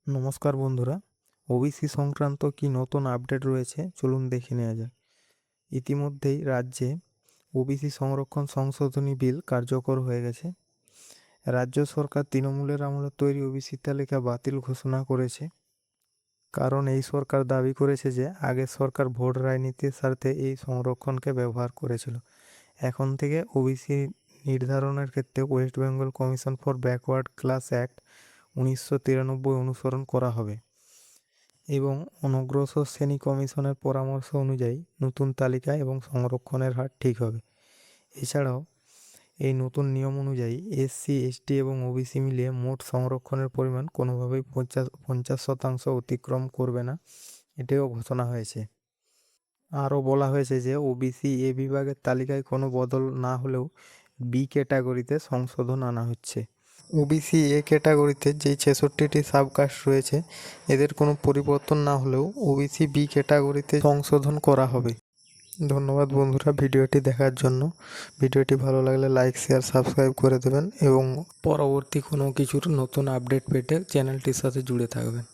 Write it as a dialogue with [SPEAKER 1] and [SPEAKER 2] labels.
[SPEAKER 1] নমস্কার বন্ধুরা, ওবিসি সংক্রান্ত কি নতুন আপডেট রয়েছে চলুন দেখে নেওয়া যাক। ইতিমধ্যেই রাজ্যে ওবিসি সংরক্ষণ সংশোধনী বিল কার্যকর হয়ে গেছে। রাজ্য সরকার তৃণমূলের আমলে তৈরি ওবিসি তালিকা বাতিল ঘোষণা করেছে, কারণ এই সরকার দাবি করেছে যে আগের সরকার ভোট রাজনীতির স্বার্থে এই সংরক্ষণকে ব্যবহার করেছিল। এখন থেকে ওবিসি নির্ধারণের ক্ষেত্রে West Bengal commission for backward class act 1993 অনুসরণ করা হবে এবং অনগ্রসর শ্রেণী কমিশনের পরামর্শ অনুযায়ী নতুন তালিকা এবং সংরক্ষণের হার ঠিক হবে। এছাড়াও এই নতুন নিয়ম অনুযায়ী এসসি, এসটি এবং ওবিসি মিলিয়ে মোট সংরক্ষণের পরিমাণ কোনোভাবেই 50% অতিক্রম করবে না, এটাও ঘোষণা হয়েছে। আরও বলা হয়েছে যে ওবিসি এ বিভাগের তালিকায় কোনো বদল না হলেও বি ক্যাটাগরিতে সংশোধন আনা হচ্ছে। ওবিসি এ ক্যাটাগরিতে যেই 66টি সাবকাস্ট রয়েছে এদের কোনো পরিবর্তন না হলেও ওবিসি বি ক্যাটাগরিতে সংশোধন করা হবে। ধন্যবাদ বন্ধুরা ভিডিওটি দেখার জন্য। ভিডিওটি ভালো লাগলে লাইক, শেয়ার, সাবস্ক্রাইব করে দেবেন এবং পরবর্তী কোনো কিছুর নতুন আপডেট পেতে চ্যানেলটির সাথে জুড়ে থাকবেন।